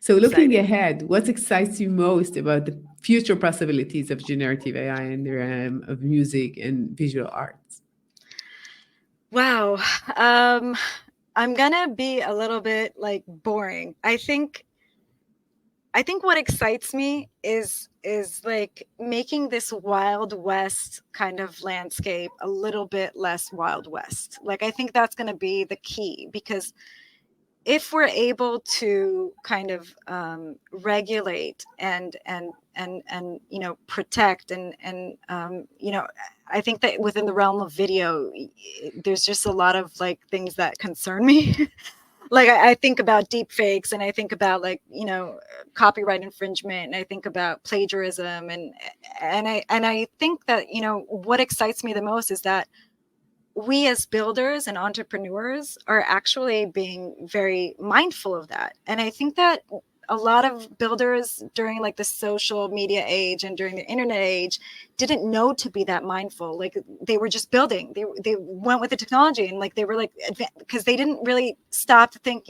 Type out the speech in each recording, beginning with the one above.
So looking exciting. ahead, what excites you most about the future possibilities of generative AI in the realm of music and visual arts? Wow. Um, I'm gonna be a little bit like boring. I think what excites me is like making this Wild West kind of landscape a little bit less Wild West. Like I think that's going to be the key, because if we're able to kind of regulate and protect and I think that within the realm of video, there's just a lot of like things that concern me. Like I think about deep fakes, and I think about like copyright infringement, and I think about plagiarism, and I think that what excites me the most is that we as builders and entrepreneurs are actually being very mindful of that. And I think that a lot of builders during like the social media age and during the internet age didn't know to be that mindful. Like they were just building. They went with the technology, and like they were like because they didn't really stop to think,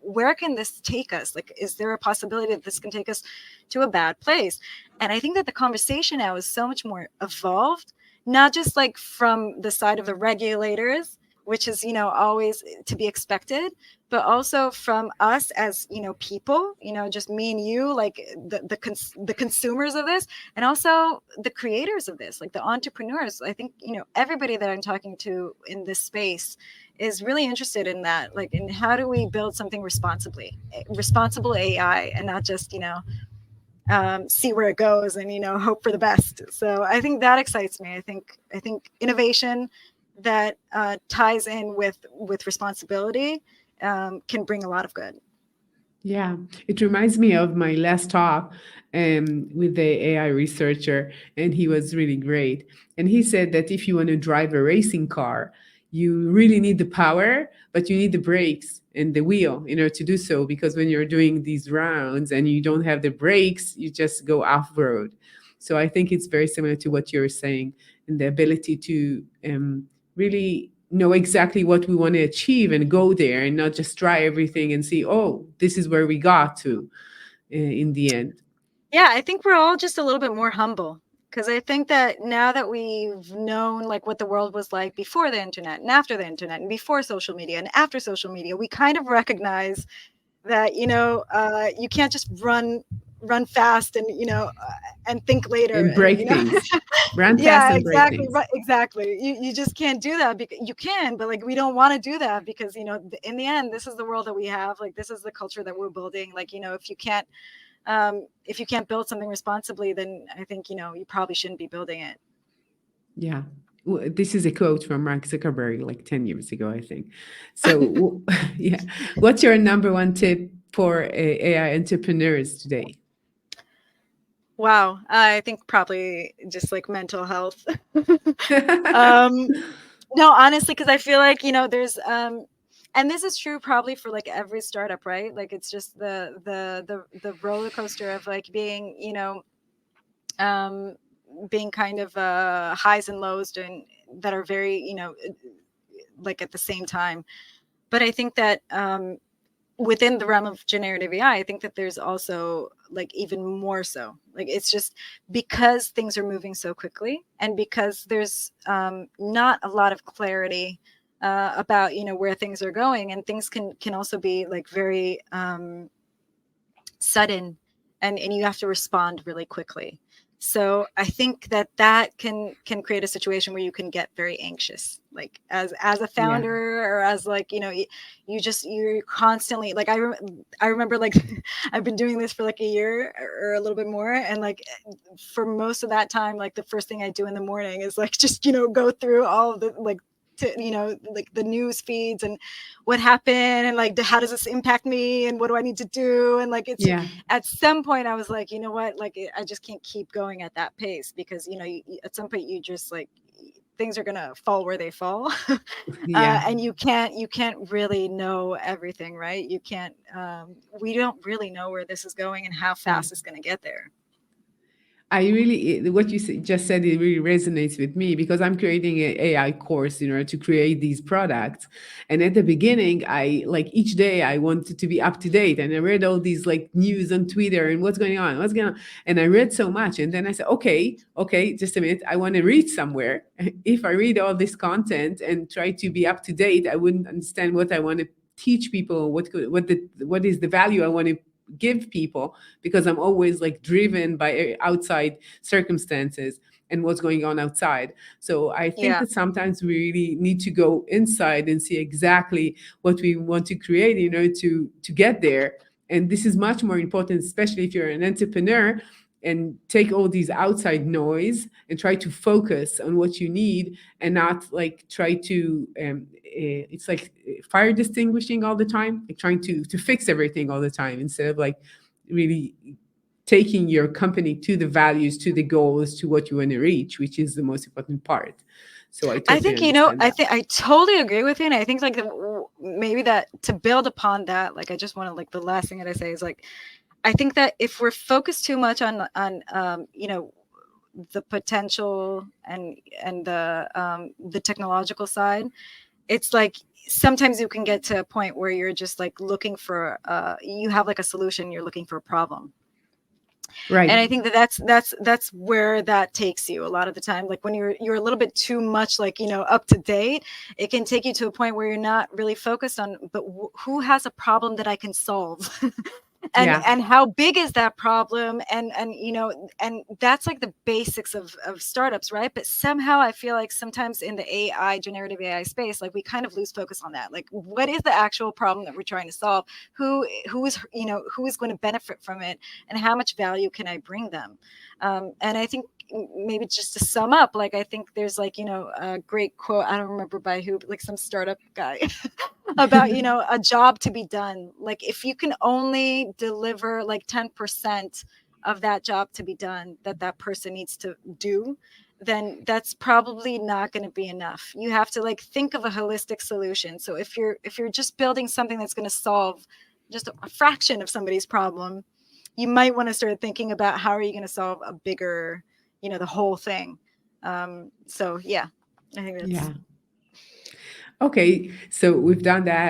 where can this take us? Like, is there a possibility that this can take us to a bad place? And I think that the conversation now is so much more evolved, not just like from the side of the regulators, which is always to be expected, but also from us as people, just me and you, like the consumers of this, and also the creators of this, like the entrepreneurs. I think everybody that I'm talking to in this space is really interested in that, like in how do we build something responsible AI, and not just see where it goes and hope for the best. So I think that excites me. I think innovation that ties in with responsibility can bring a lot of good. Yeah, it reminds me of my last talk with the AI researcher, and he was really great. And he said that if you want to drive a racing car, you really need the power, but you need the brakes and the wheel in order to do so. Because when you're doing these rounds and you don't have the brakes, you just go off road. So I think it's very similar to what you're saying, and the ability to really know exactly what we want to achieve and go there, and not just try everything and see, oh, this is where we got to in the end. Yeah, I think we're all just a little bit more humble, because I think that now that we've known like what the world was like before the internet and after the internet and before social media and after social media, we kind of recognize that you can't just run fast and and think later, And break things. Run fast yeah, and break exactly, things. right, exactly. You just can't do that, because you can, but like we don't want to do that, because in the end, this is the world that we have. Like this is the culture that we're building. Like if you can't build something responsibly, then I think you probably shouldn't be building it. Yeah. This is a quote from Mark Zuckerberg like 10 years ago, I think. So, yeah. What's your number one tip for AI entrepreneurs today? Wow, I think probably just like mental health. um no, honestly, because I feel like there's and this is true probably for like every startup, right? Like it's just the roller coaster of like um being kind of highs and lows, and that are very like at the same time. But I think that within the realm of generative AI, I think that there's also like even more so. Like it's just because things are moving so quickly, and because there's not a lot of clarity about where things are going, and things can also be like very sudden, and you have to respond really quickly. So I think that that can create a situation where you can get very anxious, like as a Yeah. founder, or as like you're constantly like I remember like I've been doing this for like a year or a little bit more, and like for most of that time, like the first thing I do in the morning is like just go through all of the like to like the news feeds, and what happened, and like how does this impact me, and what do I need to do, and like it's Yeah. at some point I was like, you know what, like I just can't keep going at that pace, because at some point you just like things are gonna fall where they fall. Yeah. And you can't really know everything, right? You can't we don't really know where this is going and how Yeah. fast it's going to get there. what you just said, it really resonates with me because I'm creating an AI course, to create these products. And at the beginning, I like each day I wanted to be up to date, and I read all these like news on Twitter and what's going on, and I read so much, and then I said, okay, just a minute, I want to read somewhere. If I read all this content and try to be up to date, I wouldn't understand what I want to teach people, what is the value I want to give people, because I'm always like driven by outside circumstances and what's going on outside. So I think Yeah. that sometimes we really need to go inside and see exactly what we want to create, to get there. And this is much more important, especially if you're an entrepreneur, and take all these outside noise and try to focus on what you need, and not like try to it's like fire distinguishing all the time, like trying to fix everything all the time, instead of like really taking your company to the values, to the goals, to what you want to reach, which is the most important part. So I I totally think, understand I that. think I totally agree with you. And I think like maybe that to build upon that, like I just want to like the last thing that I say is like, I think that if we're focused too much on the potential and the technological side, it's like sometimes you can get to a point where you're just like looking for you have like a solution, you're looking for a problem. And Right. I think that that's where that takes you a lot of the time, like when you're a little bit too much like up to date, it can take you to a point where you're not really focused on but who has a problem that I can solve. Yeah. And how big is that problem, and and that's like the basics of startups, right? But somehow I feel like sometimes in the AI, generative AI space, like we kind of lose focus on that, like what is the actual problem that we're trying to solve, who is who is going to benefit from it, and how much value can I bring them. And I think maybe just to sum up, like I think there's like a great quote, I don't remember by who, but like some startup guy about a job to be done, like if you can only deliver like 10% of that job to be done that person needs to do, then that's probably not going to be enough. You have to like think of a holistic solution. So if you're just building something that's going to solve just a fraction of somebody's problem, you might want to start thinking about how are you going to solve a bigger, the whole thing. So yeah, I think that's Yeah. Okay, so we've done that.